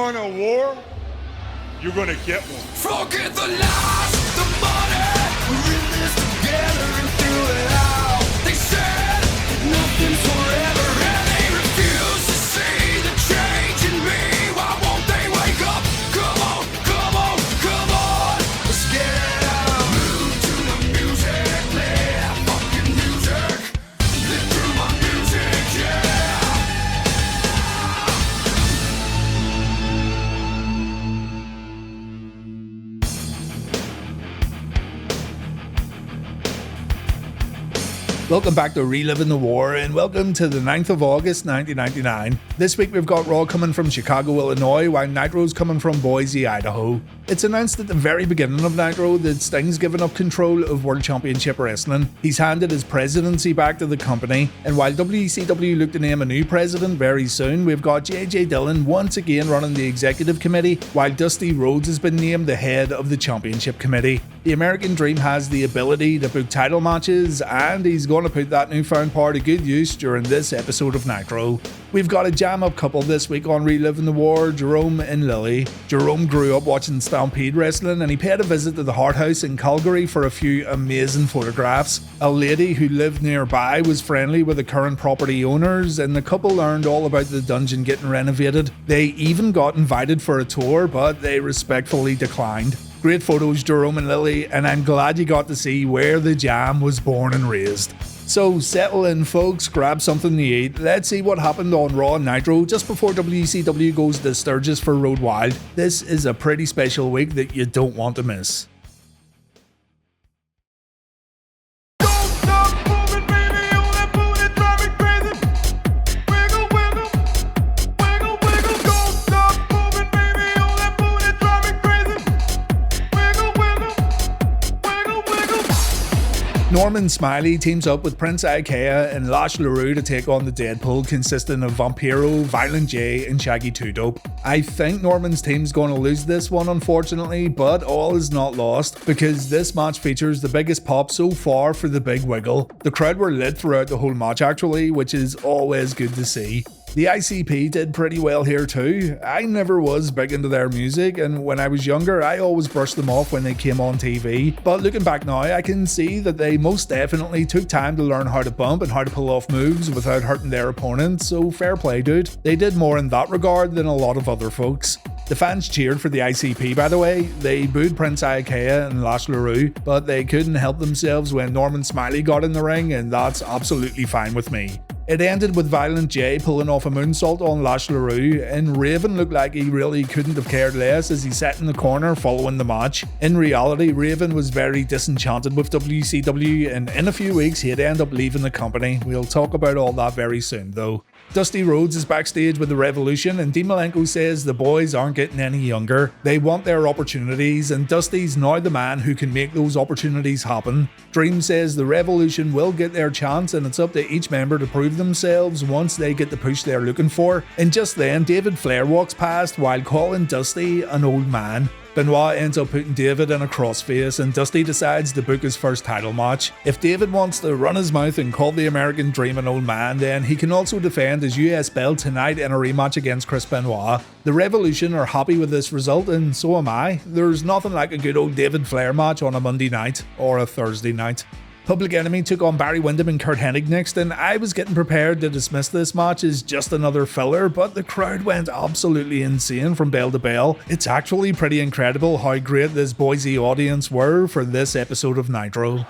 want a war, you're gonna get one. Forget the lies, the money, we're in this together and through it all. They said nothing's forever and they refuse to see the change in me. Why won't they wake up? Come on, come on, come on. Let's get it out. Move to the music, play that fucking music. Live through my music, yeah. Welcome back to Reliving the War, and welcome to the 9th of August 1999. This week we've got Raw coming from Chicago, Illinois, while Nitro's coming from Boise, Idaho. It's announced at the very beginning of Nitro that Sting's given up control of World Championship Wrestling. He's handed his presidency back to the company, and while WCW look to name a new president very soon, we've got JJ Dillon once again running the executive committee, while Dusty Rhodes has been named the head of the championship committee. The American Dream has the ability to book title matches, and he's going to put that newfound power to good use during this episode of Nitro. We've got a jam-up couple this week on Reliving the War, Jerome and Lily. Jerome grew up watching Stampede Wrestling, and he paid a visit to the Hart House in Calgary for a few amazing photographs. A lady who lived nearby was friendly with the current property owners, and the couple learned all about the dungeon getting renovated. They even got invited for a tour, but they respectfully declined. Great photos, Jerome and Lily, and I'm glad you got to see where the jam was born and raised. So settle in, folks, grab something to eat. Let's see what happened on Raw and Nitro just before WCW goes to Sturgis for Road Wild. This is a pretty special week that you don't want to miss. Norman Smiley teams up with Prince Ikea and Lash LaRue to take on the Deadpool, consisting of Vampiro, Violent J, and Shaggy 2 Dope. I think Norman's team's going to lose this one, unfortunately, but all is not lost, because this match features the biggest pop so far for the Big Wiggle. The crowd were lit throughout the whole match actually, which is always good to see. The ICP did pretty well here too. I never was big into their music, and when I was younger I always brushed them off when they came on TV, but looking back now I can see that they most definitely took time to learn how to bump and how to pull off moves without hurting their opponents, so fair play, dude. They did more in that regard than a lot of other folks. The fans cheered for the ICP, by the way. They booed Prince Ikea and Lash LaRue, but they couldn't help themselves when Norman Smiley got in the ring, and that's absolutely fine with me. It ended with Violent J pulling off a moonsault on Lash LaRue, and Raven looked like he really couldn't have cared less as he sat in the corner following the match. In reality, Raven was very disenchanted with WCW, and in a few weeks he'd end up leaving the company. We'll talk about all that very soon though. Dusty Rhodes is backstage with the Revolution, and Dean Malenko says the boys aren't getting any younger. They want their opportunities, and Dusty's now the man who can make those opportunities happen. Dream says the Revolution will get their chance, and it's up to each member to prove themselves once they get the push they're looking for. And just then, David Flair walks past while calling Dusty an old man. Benoit ends up putting David in a crossface, and Dusty decides to book his first title match. If David wants to run his mouth and call the American Dream an old man, then he can also defend his US belt tonight in a rematch against Chris Benoit. The Revolution are happy with this result, and so am I. There's nothing like a good old David Flair match on a Monday night or a Thursday night. Public Enemy took on Barry Windham and Kurt Hennig next, and I was getting prepared to dismiss this match as just another filler, but the crowd went absolutely insane from bell to bell. It's actually pretty incredible how great this Boise audience were for this episode of Nitro.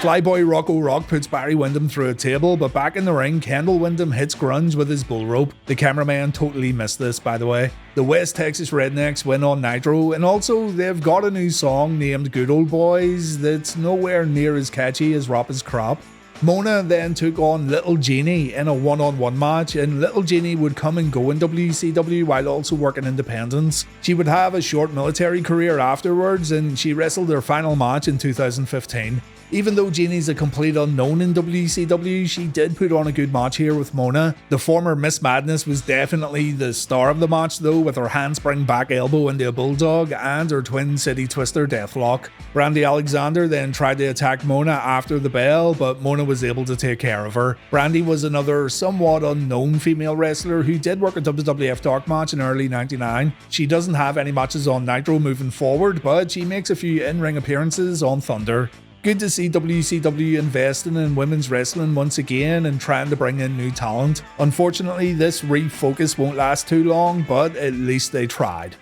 Flyboy Rocco Rock puts Barry Windham through a table, but back in the ring, Kendall Windham hits Grunge with his bull rope. The cameraman totally missed this, by the way. The West Texas Rednecks win on Nitro, and also they've got a new song named Good Old Boys that's nowhere near as catchy as Rap is Crap. Mona then took on Little Jeanie in a one-on-one match, and Little Jeanie would come and go in WCW while also working independence. She would have a short military career afterwards, and she wrestled her final match in 2015. Even though Jeannie's a complete unknown in WCW, she did put on a good match here with Mona. The former Miss Madness was definitely the star of the match though, with her handspring back elbow into a bulldog and her Twin City Twister deathlock. Brandy Alexander then tried to attack Mona after the bell, but Mona was able to take care of her. Brandy was another somewhat unknown female wrestler who did work a WWF Dark match in early '99. She doesn't have any matches on Nitro moving forward, but she makes a few in-ring appearances on Thunder. Good to see WCW investing in women's wrestling once again and trying to bring in new talent. Unfortunately, this refocus won't last too long, but at least they tried.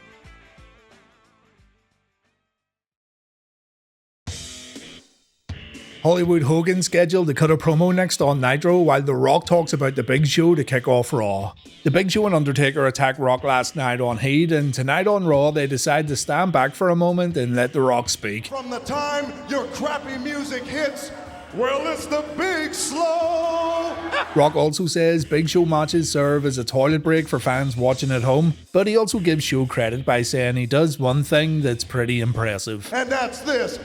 Hollywood Hogan scheduled to cut a promo next on Nitro while The Rock talks about The Big Show to kick off Raw. The Big Show and Undertaker attacked Rock last night on Heat, and tonight on Raw they decide to stand back for a moment and let The Rock speak. From the time your crappy music hits, well, it's the big slow. Rock also says Big Show matches serve as a toilet break for fans watching at home, but he also gives Show credit by saying he does one thing that's pretty impressive. And that's this.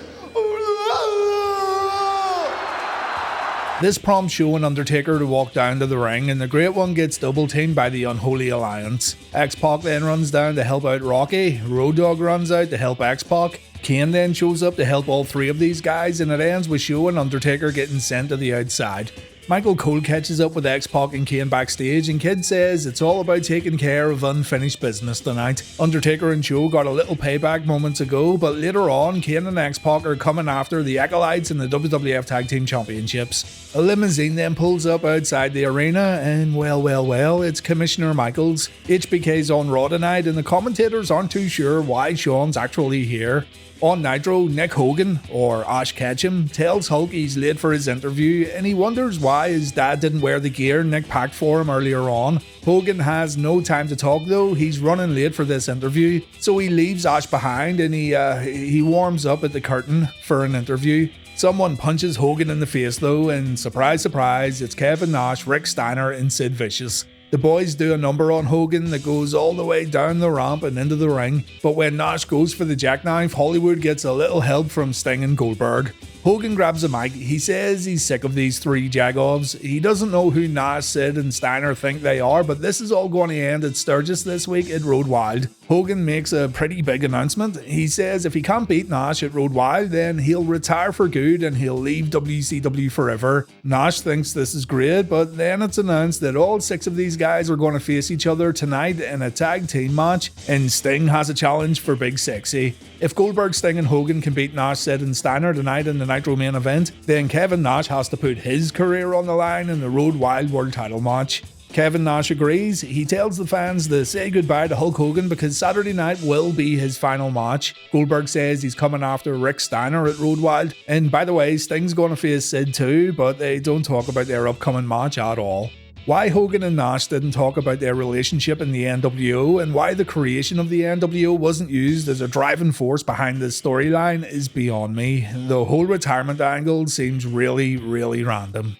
This prompts Show and Undertaker to walk down to the ring, and the Great One gets double teamed by the Unholy Alliance. X-Pac then runs down to help out Rocky, Road Dogg runs out to help X-Pac, Kane then shows up to help all three of these guys, and it ends with Show and Undertaker getting sent to the outside. Michael Cole catches up with X-Pac and Kane backstage, and Kid says it's all about taking care of unfinished business tonight. Undertaker and Show got a little payback moments ago, but later on, Kane and X-Pac are coming after the Acolytes in the WWF Tag Team Championships. A limousine then pulls up outside the arena, and well, it's Commissioner Michaels. HBK's on Raw tonight, and the commentators aren't too sure why Shawn's actually here. On Nitro, Nick Hogan, or Ash Ketchum, tells Hulk he's late for his interview, and he wonders why his dad didn't wear the gear Nick packed for him earlier on. Hogan has no time to talk though, he's running late for this interview, so he leaves Ash behind and he warms up at the curtain for an interview. Someone punches Hogan in the face though, and surprise surprise, it's Kevin Nash, Rick Steiner and Sid Vicious. The boys do a number on Hogan that goes all the way down the ramp and into the ring, but when Nash goes for the jackknife, Hollywood gets a little help from Sting and Goldberg. Hogan grabs a mic, he says he's sick of these three jagoffs. He doesn't know who Nash, Sid and Steiner think they are, but this is all going to end at Sturgis this week at Road Wild. Hogan makes a pretty big announcement. He says if he can't beat Nash at Road Wild, then he'll retire for good and he'll leave WCW forever. Nash thinks this is great, but then it's announced that all six of these guys are going to face each other tonight in a tag team match, and Sting has a challenge for Big Sexy. If Goldberg, Sting and Hogan can beat Nash, Sid and Steiner tonight in the Nitro main event, then Kevin Nash has to put his career on the line in the Road Wild World title match. Kevin Nash agrees. He tells the fans to say goodbye to Hulk Hogan because Saturday night will be his final match. Goldberg says he's coming after Rick Steiner at Road Wild, and by the way, Sting's going to face Sid too, but they don't talk about their upcoming match at all. Why Hogan and Nash didn't talk about their relationship in the NWO and why the creation of the NWO wasn't used as a driving force behind this storyline is beyond me. The whole retirement angle seems really random.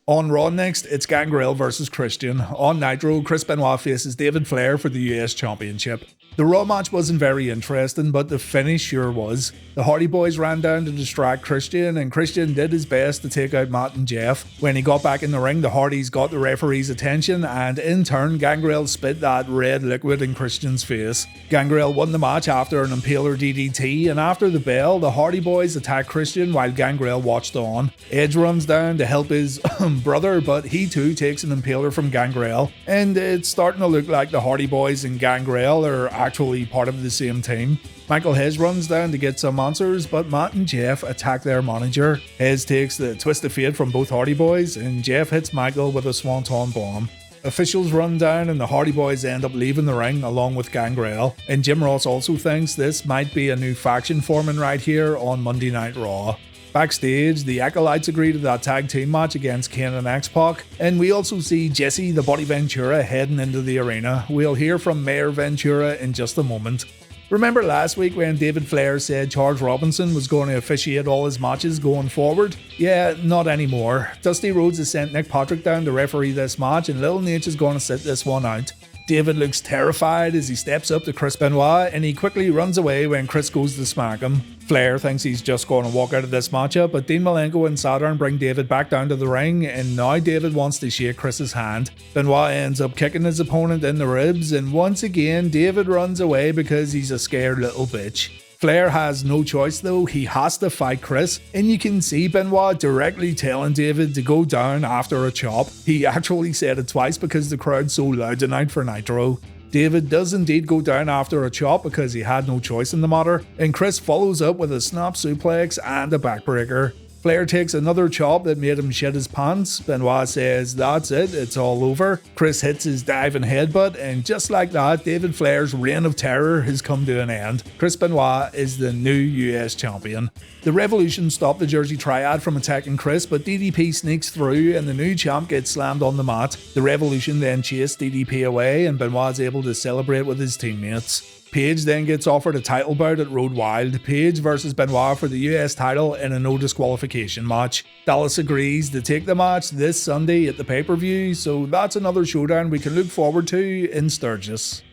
On Raw next, it's Gangrel vs Christian. On Nitro, Chris Benoit faces David Flair for the US Championship. The Raw match wasn't very interesting, but the finish sure was. The Hardy Boys ran down to distract Christian, and Christian did his best to take out Matt and Jeff. When he got back in the ring, the Hardys got the referee's attention, and in turn, Gangrel spit that red liquid in Christian's face. Gangrel won the match after an Impaler DDT, and after the bell, the Hardy Boys attacked Christian while Gangrel watched on. Edge runs down to help his brother, but he too takes an Impaler from Gangrel, and it's starting to look like the Hardy Boys and Gangrel are actually part of the same team. Michael Hez runs down to get some answers, but Matt and Jeff attack their manager. Hez takes the twist of fate from both Hardy Boys, and Jeff hits Michael with a swanton bomb. Officials run down and the Hardy Boys end up leaving the ring along with Gangrel, and Jim Ross also thinks this might be a new faction forming right here on Monday Night Raw. Backstage, the Acolytes agree to that tag team match against Kane and X-Pac, and we also see Jesse the Body Ventura heading into the arena. We'll hear from Mayor Ventura in just a moment. Remember last week when David Flair said Charles Robinson was going to officiate all his matches going forward? Yeah, not anymore. Dusty Rhodes has sent Nick Patrick down to referee this match, and Lil Nate is going to sit this one out. David looks terrified as he steps up to Chris Benoit, and he quickly runs away when Chris goes to smack him. Flair thinks he's just going to walk out of this matchup, but Dean Malenko and Saturn bring David back down to the ring, and now David wants to shake Chris's hand. Benoit ends up kicking his opponent in the ribs, and once again David runs away because he's a scared little bitch. Flair has no choice though, he has to fight Chris, and you can see Benoit directly telling David to go down after a chop. He actually said it twice because the crowd's so loud tonight for Nitro. David does indeed go down after a chop because he had no choice in the matter, and Chris follows up with a snap suplex and a backbreaker. Flair takes another chop that made him shit his pants. Benoit says that's it, it's all over. Chris hits his diving headbutt, and just like that, David Flair's reign of terror has come to an end. Chris Benoit is the new US champion. The Revolution stopped the Jersey Triad from attacking Chris, but DDP sneaks through and the new champ gets slammed on the mat. The Revolution then chase DDP away, and Benoit is able to celebrate with his teammates. Page then gets offered a title bout at Road Wild, Page versus Benoit for the US title in a no disqualification match. Dallas agrees to take the match this Sunday at the pay-per-view, so that's another showdown we can look forward to in Sturgis.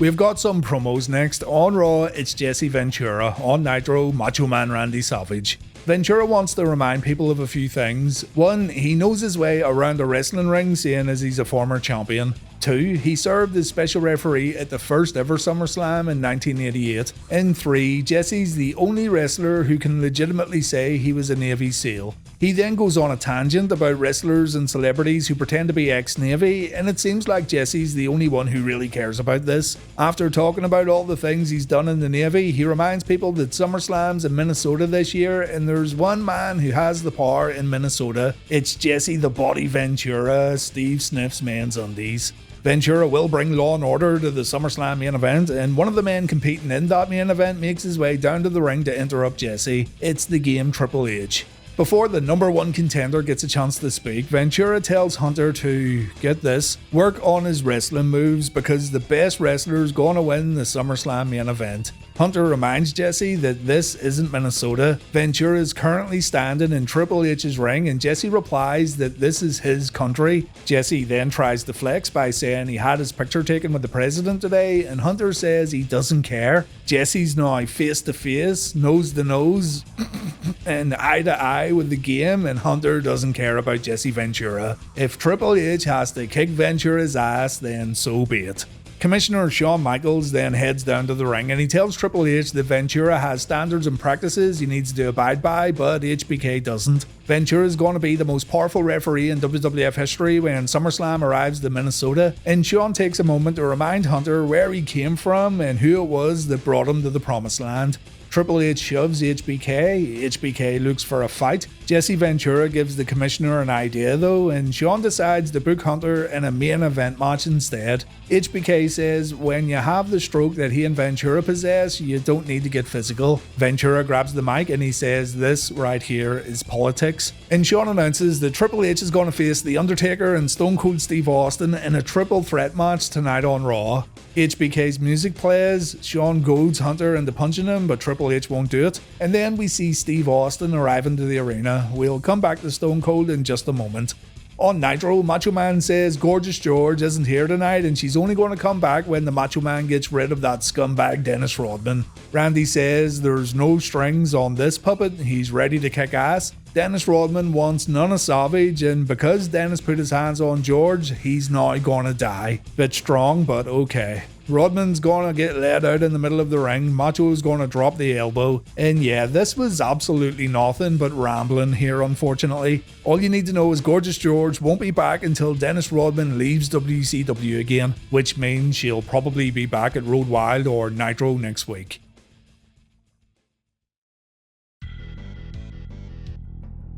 We've got some promos next. On Raw, it's Jesse Ventura. On Nitro, Macho Man Randy Savage. Ventura wants to remind people of a few things. 1, he knows his way around a wrestling ring, seeing as he's a former champion. 2, he served as special referee at the first ever SummerSlam in 1988. And 3, Jesse's the only wrestler who can legitimately say he was a Navy SEAL. He then goes on a tangent about wrestlers and celebrities who pretend to be ex-Navy, and it seems like Jesse's the only one who really cares about this. After talking about all the things he's done in the Navy, he reminds people that SummerSlam's in Minnesota this year, and there's one man who has the power in Minnesota. It's Jesse the Body Ventura, Steve Sniff's men's undies. Ventura will bring Law and Order to the SummerSlam main event, and one of the men competing in that main event makes his way down to the ring to interrupt Jesse. It's the Game Triple H. Before the number one contender gets a chance to speak, Ventura tells Hunter to, get this, work on his wrestling moves because the best wrestler's gonna win the SummerSlam main event. Hunter reminds Jesse that this isn't Minnesota. Ventura is currently standing in Triple H's ring, and Jesse replies that this is his country. Jesse then tries to flex by saying he had his picture taken with the president today, and Hunter says he doesn't care. Jesse's now face to face, nose to nose, and eye to eye with the Game, and Hunter doesn't care about Jesse Ventura. If Triple H has to kick Ventura's ass, then so be it. Commissioner Shawn Michaels then heads down to the ring, and he tells Triple H that Ventura has standards and practices he needs to abide by, but HBK doesn't. Ventura is going to be the most powerful referee in WWF history when SummerSlam arrives to Minnesota, and Shawn takes a moment to remind Hunter where he came from and who it was that brought him to the promised land. Triple H shoves HBK, HBK looks for a fight. Jesse Ventura gives the commissioner an idea though, and Shawn decides to book Hunter in a main event match instead. HBK says when you have the stroke that he and Ventura possess, you don't need to get physical. Ventura grabs the mic and he says this right here is politics. And Shawn announces that Triple H is going to face The Undertaker and Stone Cold Steve Austin in a triple threat match tonight on Raw. HBK's music plays, Shawn goads Hunter into punching him, but Triple H won't do it. And then we see Steve Austin arriving to the arena. We'll come back to Stone Cold in just a moment. On Nitro, Macho Man says Gorgeous George isn't here tonight and she's only going to come back when the Macho Man gets rid of that scumbag Dennis Rodman. Randy says there's no strings on this puppet, he's ready to kick ass. Dennis Rodman wants none of Savage, and because Dennis put his hands on George, he's now gonna die. Bit strong, but okay. Rodman's gonna get led out in the middle of the ring, Macho's gonna drop the elbow, and yeah, this was absolutely nothing but rambling here unfortunately. All you need to know is Gorgeous George won't be back until Dennis Rodman leaves WCW again, which means she'll probably be back at Road Wild or Nitro next week.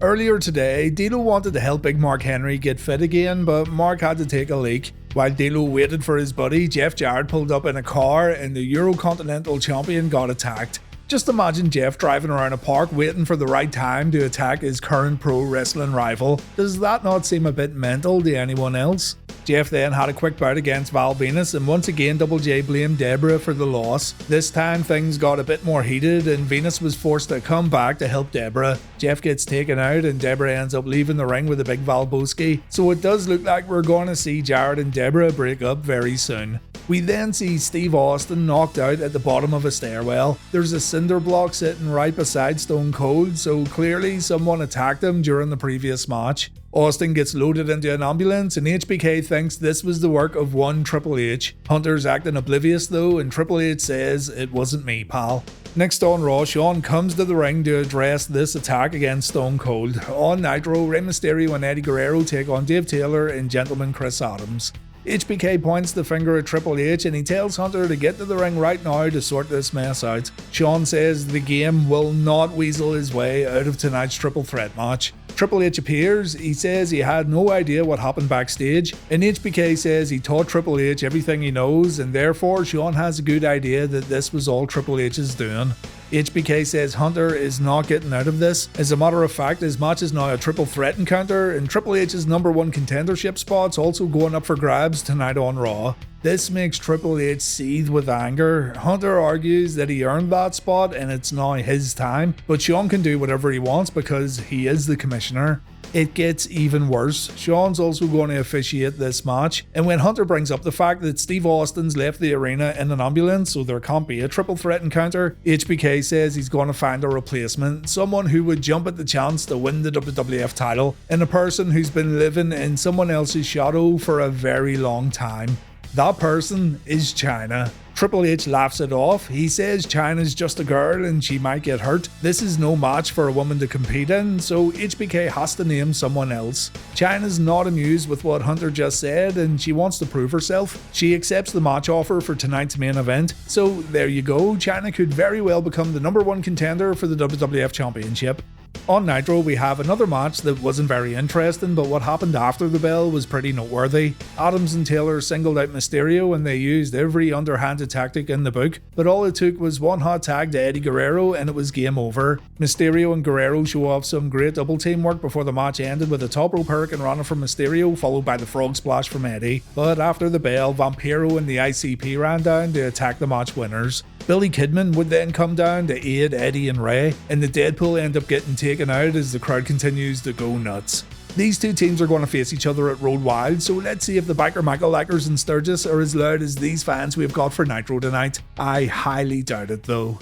Earlier today, D'Lo wanted to help Big Mark Henry get fit again, but Mark had to take a leak. While D'Lo waited for his buddy, Jeff Jarrett pulled up in a car and the Eurocontinental Champion got attacked. Just imagine Jeff driving around a park waiting for the right time to attack his current pro wrestling rival. Does that not seem a bit mental to anyone else? Jeff then had a quick bout against Val Venus, and once again Double J blamed Deborah for the loss. This time things got a bit more heated and Venus was forced to come back to help Deborah. Jeff gets taken out and Deborah ends up leaving the ring with a big Valboski, so it does look like we're going to see Jarrett and Deborah break up very soon. We then see Steve Austin knocked out at the bottom of a stairwell. There's a cinder block sitting right beside Stone Cold, so clearly someone attacked him during the previous match. Austin gets loaded into an ambulance and HBK thinks this was the work of one Triple H. Hunter's acting oblivious though, and Triple H says, "It wasn't me, pal." Next on Raw, Shawn comes to the ring to address this attack against Stone Cold. On Nitro, Rey Mysterio and Eddie Guerrero take on Dave Taylor and Gentleman Chris Adams. HBK points the finger at Triple H and he tells Hunter to get to the ring right now to sort this mess out. Shawn says the game will not weasel his way out of tonight's triple threat match. Triple H appears, he says he had no idea what happened backstage, and HBK says he taught Triple H everything he knows, and therefore Shawn has a good idea that this was all Triple H's doing. HBK says Hunter is not getting out of this. As a matter of fact, his match is now a triple threat encounter, and Triple H's #1 contendership spot's also going up for grabs tonight on Raw. This makes Triple H seethe with anger. Hunter argues that he earned that spot and it's now his time, but Shawn can do whatever he wants because he is the commissioner. It gets even worse. Shawn's also going to officiate this match, and when Hunter brings up the fact that Steve Austin's left the arena in an ambulance so there can't be a triple threat encounter, HBK says he's going to find a replacement, someone who would jump at the chance to win the WWF title, and a person who's been living in someone else's shadow for a very long time. That person is Chyna. Triple H laughs it off. He says Chyna's just a girl and she might get hurt. This is no match for a woman to compete in, so HBK has to name someone else. Chyna's not amused with what Hunter just said and she wants to prove herself. She accepts the match offer for tonight's main event. So there you go, Chyna could very well become the #1 contender for the WWF Championship. On Nitro, we have another match that wasn't very interesting, but what happened after the bell was pretty noteworthy. Adams and Taylor singled out Mysterio and they used every underhanded tactic in the book, but all it took was one hot tag to Eddie Guerrero and it was game over. Mysterio and Guerrero show off some great double team work before the match ended with a top rope hurricane runner from Mysterio followed by the frog splash from Eddie. But after the bell, Vampiro and the ICP ran down to attack the match winners. Billy Kidman would then come down to aid Eddie and Ray, and the Deadpool end up getting taken out as the crowd continues to go nuts. These two teams are going to face each other at Road Wild, so let's see if the Biker Michael Lackers and Sturgis are as loud as these fans we've got for Nitro tonight. I highly doubt it though.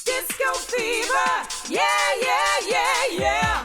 Disco fever, yeah, yeah, yeah, yeah.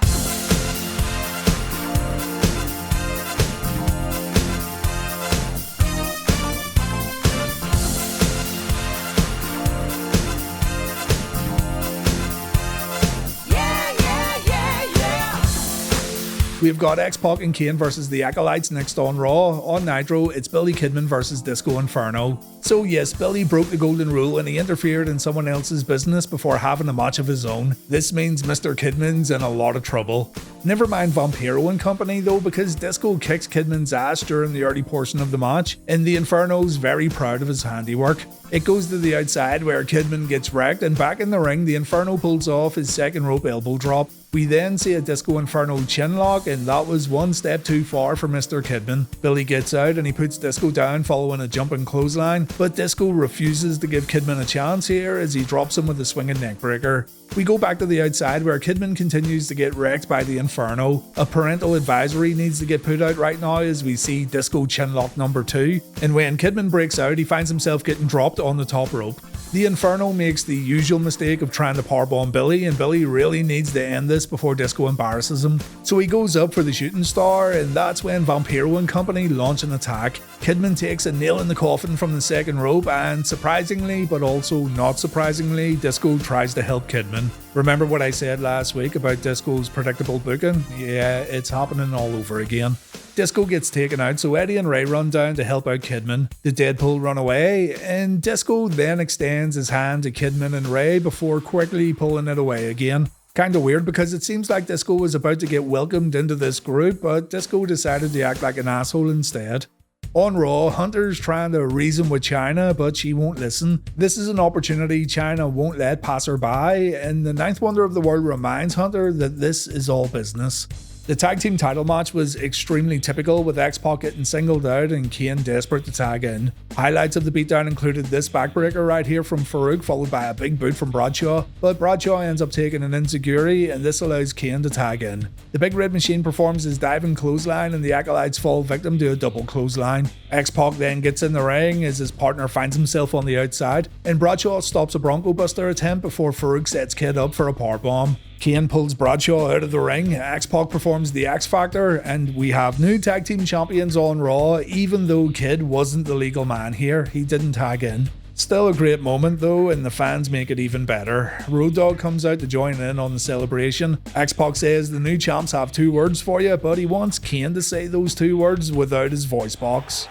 We've got X-Pac and Kane versus the Acolytes next on Raw. On Nitro, it's Billy Kidman versus Disco Inferno. So yes, Billy broke the golden rule and he interfered in someone else's business before having a match of his own. This means Mr. Kidman's in a lot of trouble. Never mind Vampiro and company though, because Disco kicks Kidman's ass during the early portion of the match, and the Inferno's very proud of his handiwork. It goes to the outside where Kidman gets wrecked, and back in the ring, the Inferno pulls off his second rope elbow drop. We then see a Disco Inferno chin lock, and that was one step too far for Mr. Kidman. Billy gets out and he puts Disco down following a jumping clothesline, but Disco refuses to give Kidman a chance here as he drops him with a swinging neckbreaker. We go back to the outside where Kidman continues to get wrecked by the Inferno. A parental advisory needs to get put out right now as we see Disco chinlock #2, and when Kidman breaks out, he finds himself getting dropped on the top rope. The Inferno makes the usual mistake of trying to powerbomb Billy, and Billy really needs to end this before Disco embarrasses him. So he goes up for the shooting star, and that's when Vampiro and company launch an attack. Kidman takes a nail in the coffin from the second rope, and surprisingly, but also not surprisingly, Disco tries to help Kidman. Remember what I said last week about Disco's predictable booking? Yeah, it's happening all over again. Disco gets taken out, so Eddie and Ray run down to help out Kidman. The Deadpool run away, and Disco then extends his hand to Kidman and Ray before quickly pulling it away again. Kinda weird because it seems like Disco was about to get welcomed into this group, but Disco decided to act like an asshole instead. On Raw, Hunter's trying to reason with Chyna, but she won't listen. This is an opportunity Chyna won't let pass her by, and the Ninth Wonder of the World reminds Hunter that this is all business. The tag team title match was extremely typical, with X-Pac getting singled out and Kane desperate to tag in. Highlights of the beatdown included this backbreaker right here from Farouk, followed by a big boot from Bradshaw, but Bradshaw ends up taking an enziguri and this allows Kane to tag in. The Big Red Machine performs his diving clothesline and the Acolytes fall victim to a double clothesline. X-Pac then gets in the ring as his partner finds himself on the outside, and Bradshaw stops a Bronco Buster attempt before Farouk sets Kid up for a powerbomb. Kane pulls Bradshaw out of the ring, X-Pac performs the X Factor, and we have new tag team champions on Raw. Even though Kid wasn't the legal man here, he didn't tag in. Still a great moment though, and the fans make it even better. Road Dogg comes out to join in on the celebration. X-Pac says the new champs have 2 words for you, but he wants Kane to say those 2 words without his voice box.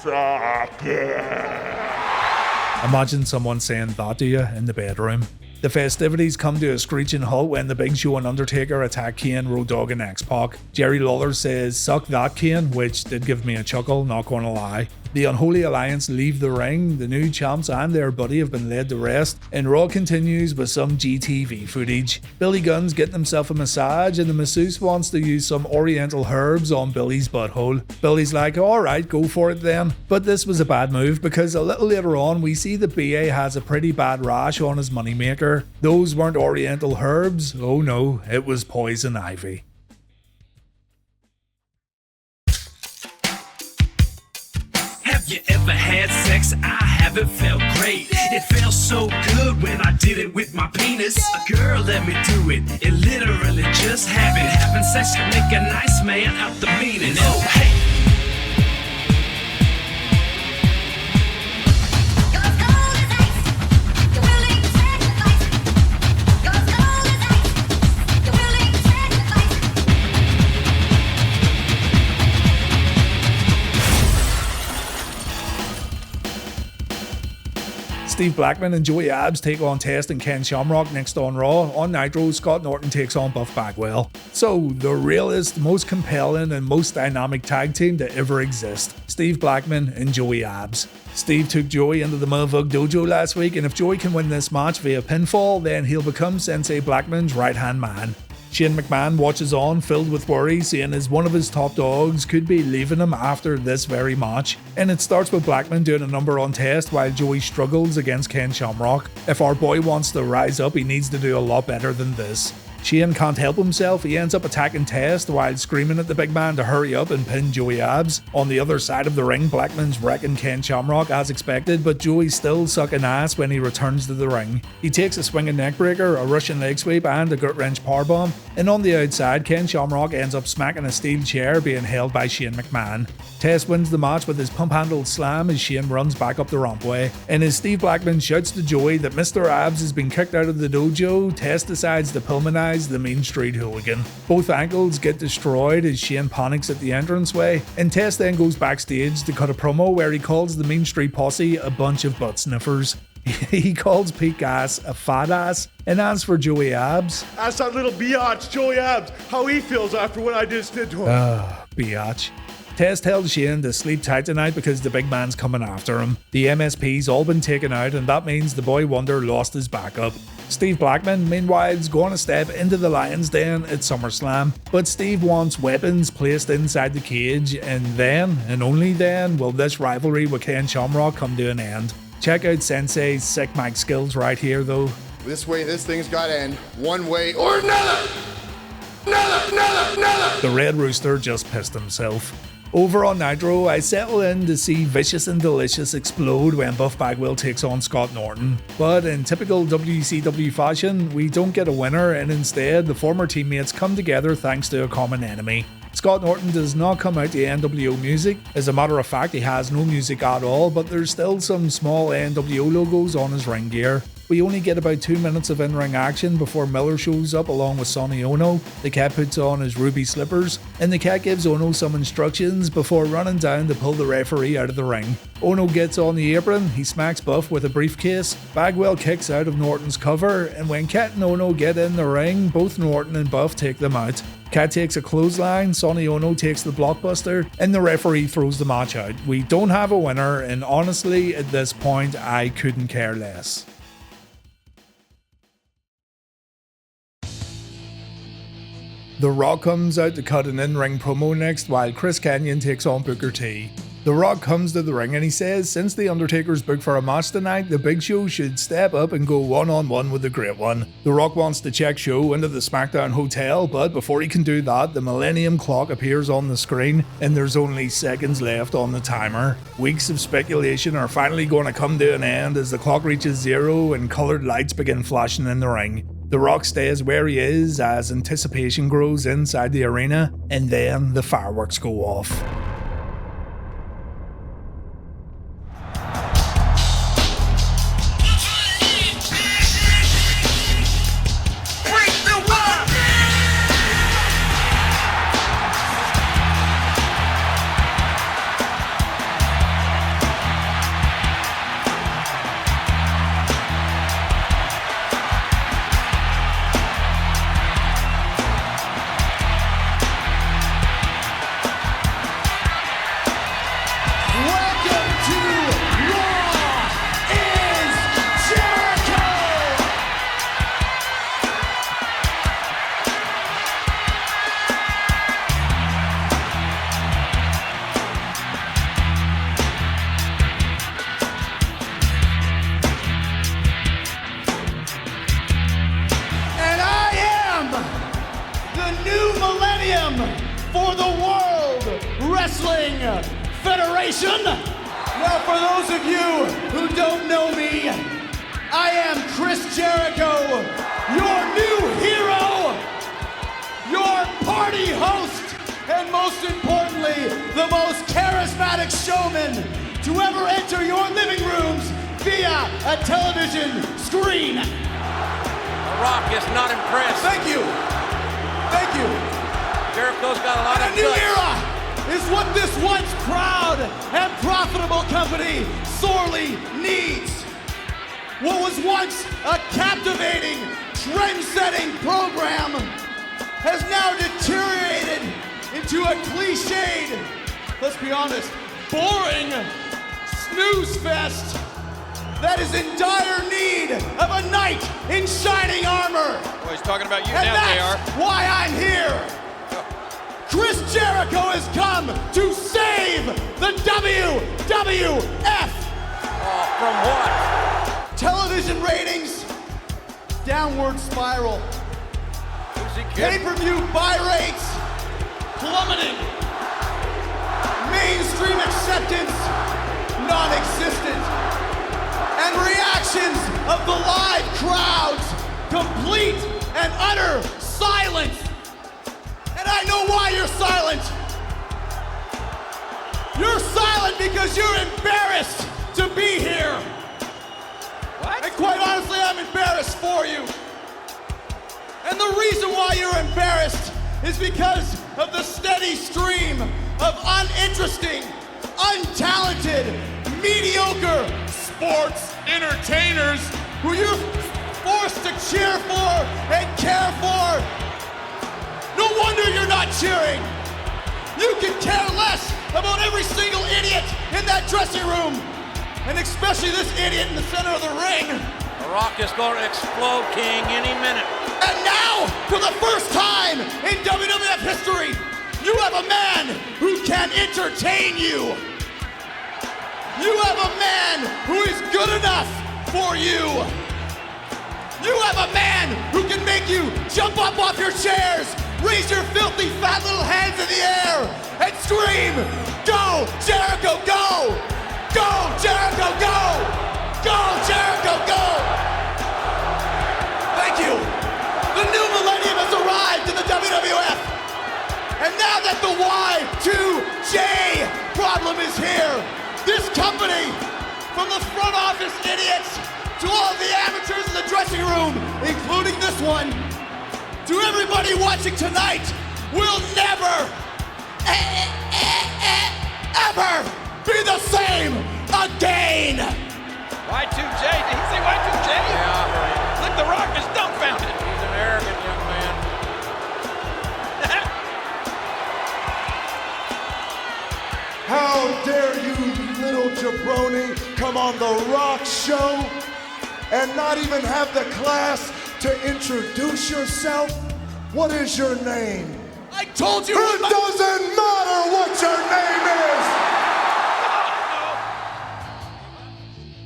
Suck it. Imagine someone saying that to you in the bedroom. The festivities come to a screeching halt when the Big Show and Undertaker attack Kane, Road Dogg and X-Pac. Jerry Lawler says, "Suck that, Kane," which did give me a chuckle, not gonna lie. The Unholy Alliance leave the ring, the new champs and their buddy have been laid to rest, and Raw continues with some GTV footage. Billy Gunn's getting himself a massage and the masseuse wants to use some oriental herbs on Billy's butthole. Billy's like, alright, go for it then. But this was a bad move because a little later on we see that BA has a pretty bad rash on his moneymaker. Those weren't oriental herbs, oh no, it was poison ivy. Have you ever had sex? I haven't felt great. It felt so good when I did it with my penis. A girl let me do it. It literally just happened. Having sex can make a nice man out the meanest. Oh, hey. Steve Blackman and Joey Abs take on Test and Ken Shamrock next on Raw. On Nitro, Scott Norton takes on Buff Bagwell. So, the realest, most compelling and most dynamic tag team to ever exist. Steve Blackman and Joey Abs. Steve took Joey into the Motherfuck Dojo last week, and if Joey can win this match via pinfall, then he'll become Sensei Blackman's right-hand man. Shane McMahon watches on, filled with worry, seeing as one of his top dogs could be leaving him after this very match. And it starts with Blackman doing a number on Test while Joey struggles against Ken Shamrock. If our boy wants to rise up, he needs to do a lot better than this. Shane can't help himself, he ends up attacking Test while screaming at the big man to hurry up and pin Joey Abs. On the other side of the ring, Blackman's wrecking Ken Shamrock as expected, but Joey's still sucking ass when he returns to the ring. He takes a swinging neckbreaker, a Russian leg sweep and a gut wrench powerbomb, and on the outside, Ken Shamrock ends up smacking a steel chair being held by Shane McMahon. Test wins the match with his pump-handled slam as Shane runs back up the rampway, and as Steve Blackman shouts to Joey that Mr. Abs has been kicked out of the dojo, Test decides to pulmonize the Mean Street Hooligan. Both ankles get destroyed as Shane panics at the entranceway, and Test then goes backstage to cut a promo where he calls the Mean Street Posse a bunch of butt sniffers. He calls Pete Gas a fat ass, and as for Joey Abs, Ask that little biatch, Joey Abs, how he feels after what I just did to him. biatch. Test tells Shane to sleep tight tonight because the big man's coming after him. The MSP's all been taken out, and that means the Boy Wonder lost his backup. Steve Blackman, meanwhile, is going to step into the Lion's Den at SummerSlam, but Steve wants weapons placed inside the cage, and then, and only then, will this rivalry with Ken Shamrock come to an end. Check out Sensei's sick mic skills right here though. This way, this thing's gotta end. One way or another! Another! The Red Rooster just pissed himself. Over on Nitro, I settle in to see Vicious and Delicious explode when Buff Bagwell takes on Scott Norton. But in typical WCW fashion, we don't get a winner, and instead the former teammates come together thanks to a common enemy. Scott Norton does not come out the NWO music. As a matter of fact, he has no music at all, but there's still some small NWO logos on his ring gear. We only get about 2 minutes of in-ring action before Miller shows up along with Sonny Ono. The cat puts on his ruby slippers, and the cat gives Ono some instructions before running down to pull the referee out of the ring. Ono gets on the apron, he smacks Buff with a briefcase, Bagwell kicks out of Norton's cover, and when Cat and Ono get in the ring, both Norton and Buff take them out. Cat takes a clothesline, Sonny Ono takes the blockbuster, and the referee throws the match out. We don't have a winner, and honestly, at this point, I couldn't care less. The Rock comes out to cut an in-ring promo next while Chris Kanyon takes on Booker T. The Rock comes to the ring and he says since The Undertaker's booked for a match tonight, the Big Show should step up and go one-on-one with the Great One. The Rock wants to check Show into the SmackDown hotel, but before he can do that, the Millenium clock appears on the screen and there's only seconds left on the timer. Weeks of speculation are finally going to come to an end as the clock reaches 0 and coloured lights begin flashing in the ring. The Rock stays where he is as anticipation grows inside the arena, and then the fireworks go off. For the World Wrestling Federation. Now, for those of you who don't know me, I am Chris Jericho, your new hero, your party host, and most importantly, the most charismatic showman to ever enter your living rooms via a television screen. The Rock is not impressed. Thank you. Thank you. Jericho's got a lot of A new guts. era is what this once proud and profitable company sorely needs. What was once a captivating, trend-setting program has now deteriorated into a cliched, let's be honest, boring snooze fest that is in dire need of a knight in shining armor. Well, he's talking about you And now, that's JR. why I'm here. Chris Jericho has come to save the WWF. From what? Television ratings, downward spiral. Who's he kidding? Pay-per-view buy rates, plummeting. Mainstream acceptance, non-existent. And reactions of the live crowds, complete and utter silence. And I know why you're silent. You're silent because you're embarrassed to be here. What? And quite honestly, I'm embarrassed for you. And the reason why you're embarrassed is because of the steady stream of uninteresting, untalented, mediocre sports entertainers who you're forced to cheer for and care for. No wonder you're not cheering. You can care less about every single idiot in that dressing room, and especially this idiot in the center of the ring. The Rock is going to explode, King, any minute. And now, for the first time in WWF history, you have a man who can entertain you. You have a man who is good enough for you. You have a man who can make you jump up off your chairs, raise your filthy fat little hands in the air, and scream, "Go, Jericho, go! Go, Jericho, go! Go, Jericho, go!" Thank you. The new millennium has arrived in the WWF. And now that the Y2J problem is here, this company, from the front office idiots to all the amateurs in the dressing room, including this one, to everybody watching tonight, will never, ever be the same again. Y2J, did he say Y2J? Yeah. Look, The Rock is dumbfounded. He's an arrogant young man. How dare you, little jabroni, come on The Rock show and not even have the class to introduce yourself? What is your name? I told you. It doesn't matter what your name is.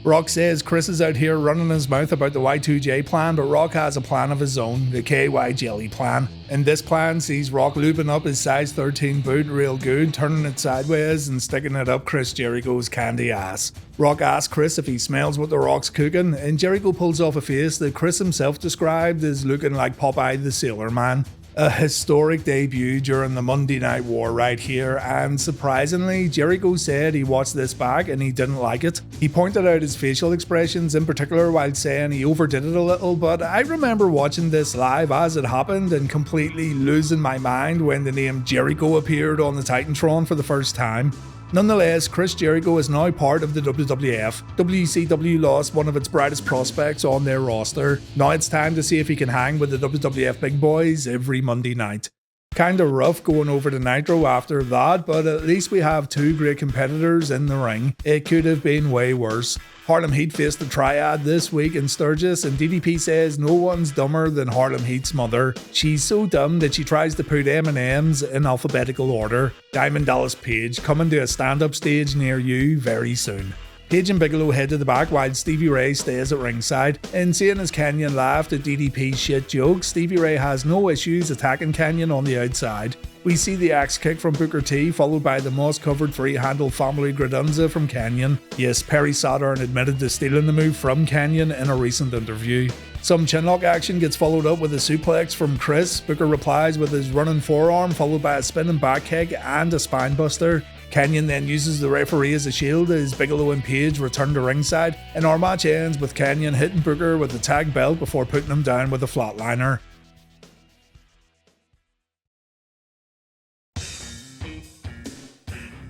Rock says Chris is out here running his mouth about the Y2J plan, but Rock has a plan of his own, the KY Jelly plan. And this plan sees Rock lubing up his size 13 boot real good, turning it sideways and sticking it up Chris Jericho's candy ass. Rock asks Chris if he smells what the Rock's cooking, and Jericho pulls off a face that Chris himself described as looking like Popeye the Sailor Man. A historic debut during the Monday Night War right here, and surprisingly, Jericho said he watched this back and he didn't like it. He pointed out his facial expressions in particular while saying he overdid it a little, but I remember watching this live as it happened and completely losing my mind when the name Jericho appeared on the Titantron for the first time. Nonetheless, Chris Jericho is now part of the WWF. WCW lost one of its brightest prospects on their roster. Now it's time to see if he can hang with the WWF big boys every Monday night. Kinda rough going over to Nitro after that, but at least we have two great competitors in the ring. It could have been way worse. Harlem Heat faced the Triad this week in Sturgis, and DDP says no one's dumber than Harlem Heat's mother. She's so dumb that she tries to put M&Ms in alphabetical order. Diamond Dallas Page coming to a stand-up stage near you very soon. Page and Bigelow head to the back while Stevie Ray stays at ringside. And seeing as Kanyon laughed at DDP's shit jokes, Stevie Ray has no issues attacking Kanyon on the outside. We see the axe kick from Booker T, followed by the moss-covered free-handle family Gradunza from Kanyon. Yes, Perry Saturn admitted to stealing the move from Kanyon in a recent interview. Some chinlock action gets followed up with a suplex from Chris. Booker replies with his running forearm, followed by a spinning back kick and a spinebuster. Kanyon then uses the referee as a shield as Bigelow and Page return to ringside, and our match ends with Kanyon hitting Booker with the tag belt before putting him down with a flatliner.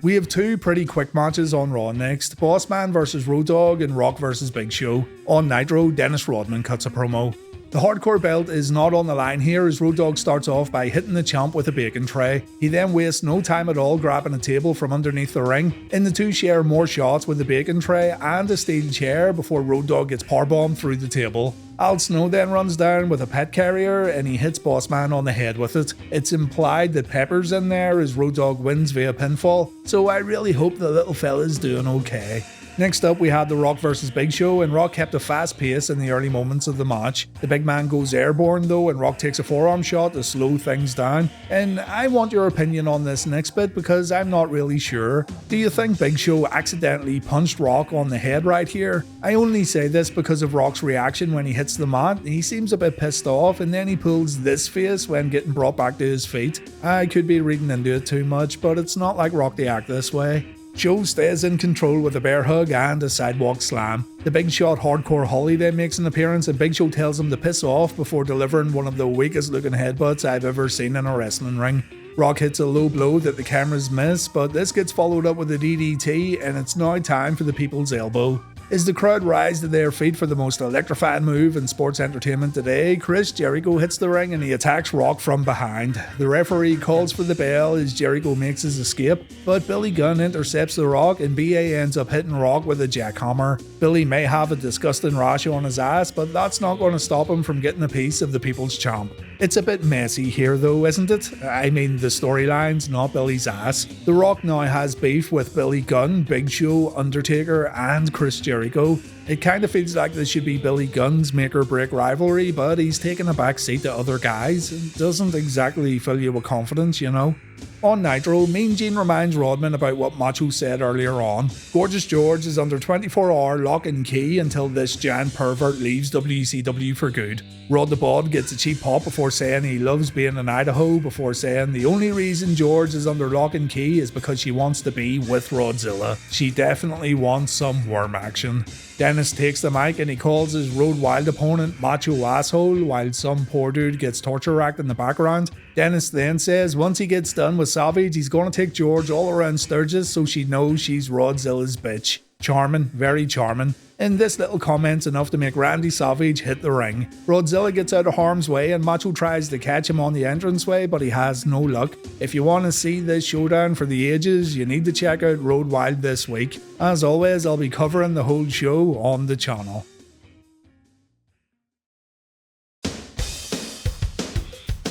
We have two pretty quick matches on Raw next, Bossman vs Road Dogg and Rock vs Big Show. On Nitro, Dennis Rodman cuts a promo. The hardcore belt is not on the line here as Road Dogg starts off by hitting the champ with a bacon tray. He then wastes no time at all grabbing a table from underneath the ring, and the two share more shots with the bacon tray and a steel chair before Road Dogg gets powerbombed through the table. Al Snow then runs down with a pet carrier and he hits Bossman on the head with it. It's implied that Pepper's in there as Road Dogg wins via pinfall, so I really hope the little fella's doing okay. Next up, we had The Rock vs Big Show, and Rock kept a fast pace in the early moments of the match. The big man goes airborne though, and Rock takes a forearm shot to slow things down. And I want your opinion on this next bit because I'm not really sure. Do you think Big Show accidentally punched Rock on the head right here? I only say this because of Rock's reaction when he hits the mat. He seems a bit pissed off, and then he pulls this face when getting brought back to his feet. I could be reading into it too much, but it's not like Rock to act this way. Show stays in control with a bear hug and a sidewalk slam. The Big Shot Hardcore Holly then makes an appearance and Big Show tells him to piss off before delivering one of the weakest looking headbutts I've ever seen in a wrestling ring. Rock hits a low blow that the cameras miss, but this gets followed up with a DDT and it's now time for the People's Elbow. As the crowd rise to their feet for the most electrifying move in sports entertainment today, Chris Jericho hits the ring and he attacks Rock from behind. The referee calls for the bell as Jericho makes his escape, but Billy Gunn intercepts the Rock and BA ends up hitting Rock with a jackhammer. Billy may have a disgusting rash on his ass, but that's not going to stop him from getting a piece of the People's Champ. It's a bit messy here though, isn't it? I mean the storylines, not Billy's ass. The Rock now has beef with Billy Gunn, Big Show, Undertaker and Chris Jericho. It kind of feels like this should be Billy Gunn's make or break rivalry, but he's taking a back seat to other guys. It doesn't exactly fill you with confidence, you know. On Nitro, Mean Gene reminds Rodman about what Macho said earlier on. Gorgeous George is under 24-hour lock and key until this giant pervert leaves WCW for good. Rod the Bod gets a cheap pop before saying he loves being in Idaho, before saying the only reason George is under lock and key is because she wants to be with Rodzilla. She definitely wants some worm action. Dennis takes the mic and he calls his Road Wild opponent Macho Asshole while some poor dude gets torture racked in the background. Dennis then says once he gets done with Savage, he's going to take George all around Sturgis so she knows she's Rodzilla's bitch. Charming, very charming. And this little comment's enough to make Randy Savage hit the ring. Rodzilla gets out of harm's way and Macho tries to catch him on the entranceway, but he has no luck. If you want to see this showdown for the ages, you need to check out Road Wild this week. As always, I'll be covering the whole show on the channel.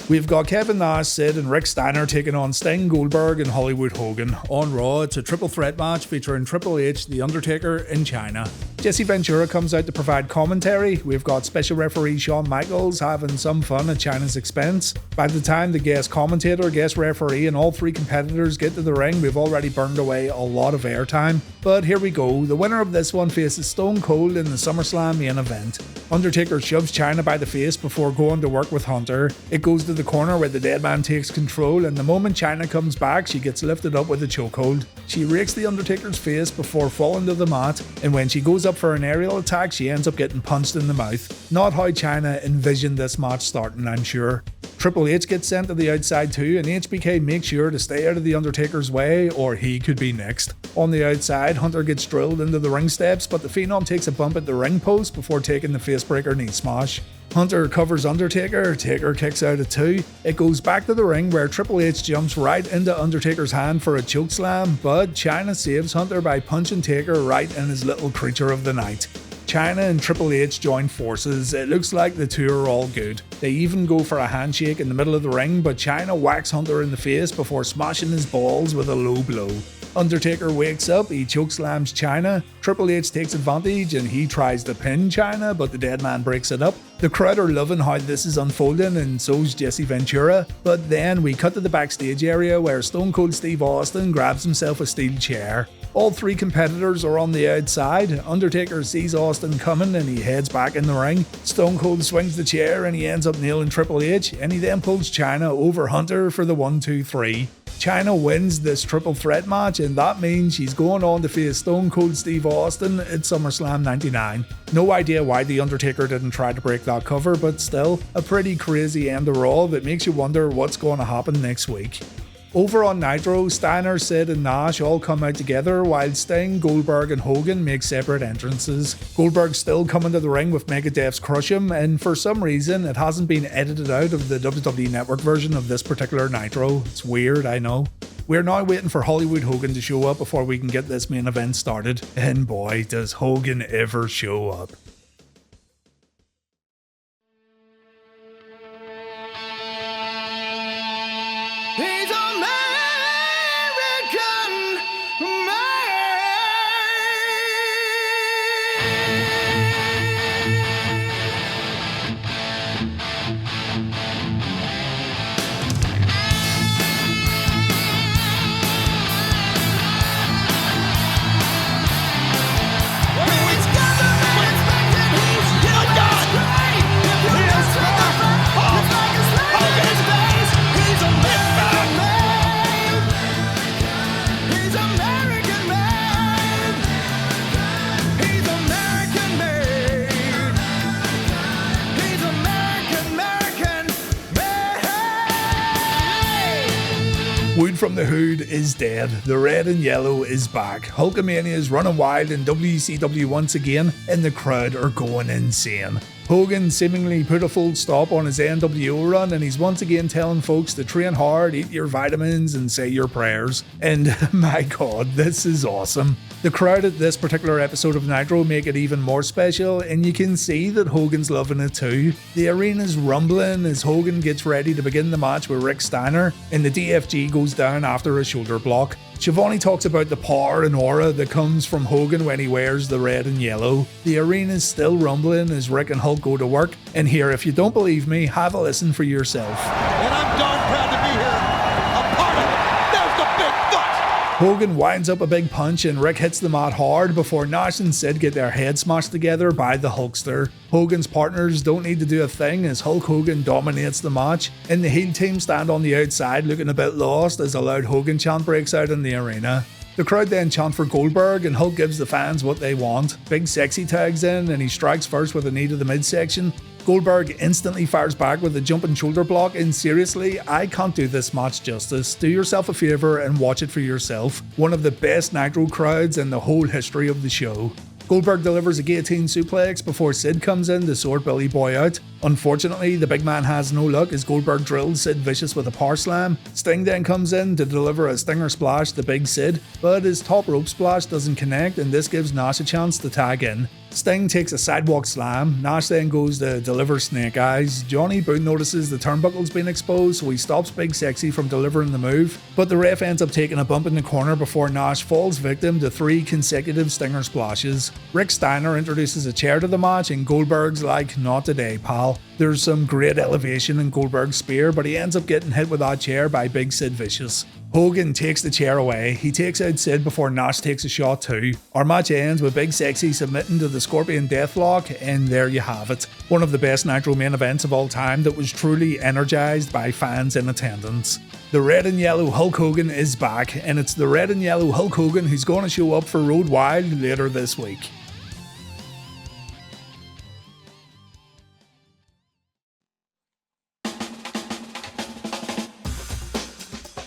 We've got Kevin Nash, Sid and Rick Steiner taking on Sting, Goldberg and Hollywood Hogan. On Raw, it's a triple threat match featuring Triple H, The Undertaker and Chyna. Jesse Ventura comes out to provide commentary. We've got special referee Shawn Michaels having some fun at Chyna's expense. By the time the guest commentator, guest referee and all three competitors get to the ring, we've already burned away a lot of airtime. But here we go, the winner of this one faces Stone Cold in the SummerSlam main event. Undertaker shoves Chyna by the face before going to work with Hunter. It goes to the corner where the dead man takes control, and the moment Chyna comes back, she gets lifted up with a chokehold. She rakes the Undertaker's face before falling to the mat, and when she goes up for an aerial attack, she ends up getting punched in the mouth. Not how Chyna envisioned this match starting, I'm sure. Triple H gets sent to the outside too, and HBK makes sure to stay out of the Undertaker's way, or he could be next. On the outside, Hunter gets drilled into the ring steps, but the Phenom takes a bump at the ring post before taking the facebreaker knee smash. Hunter covers Undertaker, Taker kicks out at 2. It goes back to the ring where Triple H jumps right into Undertaker's hand for a chokeslam, but Chyna saves Hunter by punching Taker right in his little creature of the night. Chyna and Triple H join forces. It looks like the two are all good. They even go for a handshake in the middle of the ring, but Chyna whacks Hunter in the face before smashing his balls with a low blow. Undertaker wakes up, he chokeslams Chyna. Triple H takes advantage and he tries to pin Chyna, but the dead man breaks it up. The crowd are loving how this is unfolding, and so's Jesse Ventura. But then we cut to the backstage area where Stone Cold Steve Austin grabs himself a steel chair. All three competitors are on the outside. Undertaker sees Austin coming and he heads back in the ring. Stone Cold swings the chair and he ends up nailing Triple H, and he then pulls Chyna over Hunter for the 1-2-3. Chyna wins this triple threat match, and that means she's going on to face Stone Cold Steve Austin at SummerSlam 99. No idea why The Undertaker didn't try to break that cover, but still, a pretty crazy end to Raw that makes you wonder what's going to happen next week. Over on Nitro, Steiner, Sid and Nash all come out together while Sting, Goldberg and Hogan make separate entrances. Goldberg's still coming to the ring with Megadeth's Crush 'Em, and for some reason it hasn't been edited out of the WWE Network version of this particular Nitro. It's weird, I know. We're now waiting for Hollywood Hogan to show up before we can get this main event started, and boy does Hogan ever show up. He's American Wood from the Hood is dead. The red and yellow is back. Hulkamania is running wild in WCW once again, and the crowd are going insane. Hogan seemingly put a full stop on his NWO run, and he's once again telling folks to train hard, eat your vitamins, and say your prayers. And my god, this is awesome. The crowd at this particular episode of Nitro make it even more special, and you can see that Hogan's loving it too. The arena's rumbling as Hogan gets ready to begin the match with Rick Steiner, and the DFG goes down after a shoulder block. Shivani talks about the power and aura that comes from Hogan when he wears the red and yellow. The arena's still rumbling as Rick and Hulk go to work, and here, if you don't believe me, have a listen for yourself. And I'm darn proud to be here, a part of it. There's the big butt. Hogan winds up a big punch and Rick hits the mat hard before Nash and Sid get their heads smashed together by the Hulkster. Hogan's partners don't need to do a thing as Hulk Hogan dominates the match, and the heel team stand on the outside looking a bit lost as a loud Hogan chant breaks out in the arena. The crowd then chant for Goldberg, and Hulk gives the fans what they want. Big Sexy tags in and he strikes first with a knee to the midsection. Goldberg instantly fires back with a jumping shoulder block, and seriously, I can't do this match justice. Do yourself a favour and watch it for yourself. One of the best Nitro crowds in the whole history of the show. Goldberg delivers a guillotine suplex before Sid comes in to sort Billy Boy out. Unfortunately, the big man has no luck as Goldberg drills Sid Vicious with a power slam. Sting then comes in to deliver a stinger splash to Big Sid, but his top rope splash doesn't connect and this gives Nash a chance to tag in. Sting takes a sidewalk slam, Nash then goes to deliver snake eyes. Johnny Boone notices the turnbuckle's been exposed, so he stops Big Sexy from delivering the move, but the ref ends up taking a bump in the corner before Nash falls victim to 3 consecutive stinger splashes. Rick Steiner introduces a chair to the match and Goldberg's like, "Not today, pal." There's some great elevation in Goldberg's spear, but he ends up getting hit with that chair by Big Sid Vicious. Hogan takes the chair away, he takes out Sid before Nash takes a shot too. Our match ends with Big Sexy submitting to the Scorpion Deathlock, and there you have it. One of the best Nitro main events of all time that was truly energized by fans in attendance. The red and yellow Hulk Hogan is back, and it's the red and yellow Hulk Hogan who's going to show up for Road Wild later this week.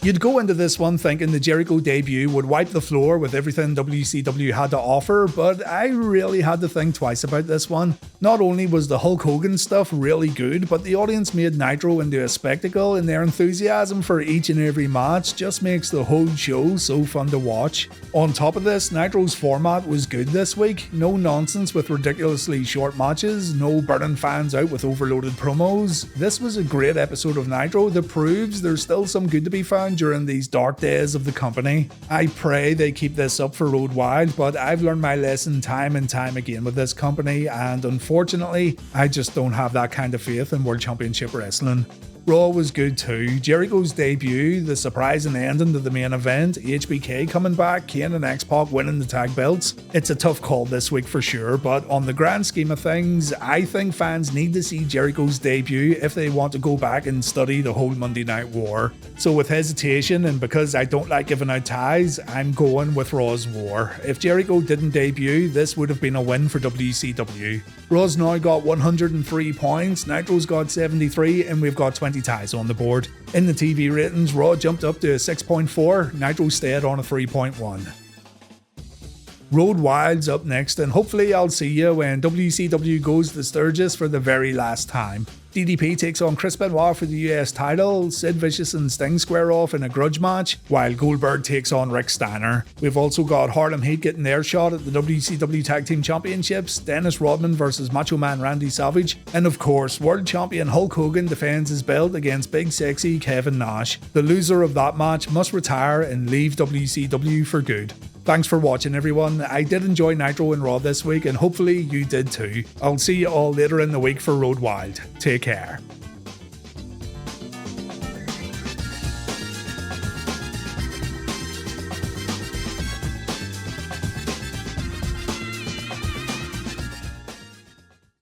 You'd go into this one thinking the Jericho debut would wipe the floor with everything WCW had to offer, but I really had to think twice about this one. Not only was the Hulk Hogan stuff really good, but the audience made Nitro into a spectacle, and their enthusiasm for each and every match just makes the whole show so fun to watch. On top of this, Nitro's format was good this week. No nonsense with ridiculously short matches, no burning fans out with overloaded promos. This was a great episode of Nitro that proves there's still some good to be found during these dark days of the company. I pray they keep this up for Road Wild, but I've learned my lesson time and time again with this company, and unfortunately, I just don't have that kind of faith in World Championship Wrestling. Raw was good too. Jericho's debut, the surprising ending to the main event, HBK coming back, Kane and X-Pac winning the tag belts. It's a tough call this week for sure, but on the grand scheme of things, I think fans need to see Jericho's debut if they want to go back and study the whole Monday Night War. So with hesitation, and because I don't like giving out ties, I'm going with Raw's War. If Jericho didn't debut, this would have been a win for WCW. Raw's now got 103 points, Nitro's got 73, and we've got 20 ties on the board. In the TV ratings, Raw jumped up to a 6.4, Nitro stayed on a 3.1. Road Wild's up next, and hopefully I'll see you when WCW goes to Sturgis for the very last time. DDP takes on Chris Benoit for the US title, Sid Vicious and Sting square off in a grudge match, while Goldberg takes on Rick Steiner. We've also got Harlem Heat getting their shot at the WCW Tag Team Championships, Dennis Rodman versus Macho Man Randy Savage, and of course, World Champion Hulk Hogan defends his belt against Big Sexy Kevin Nash. The loser of that match must retire and leave WCW for good. Thanks for watching everyone. I did enjoy Nitro and Raw this week, and hopefully you did too. I'll see you all later in the week for Road Wild. Take care.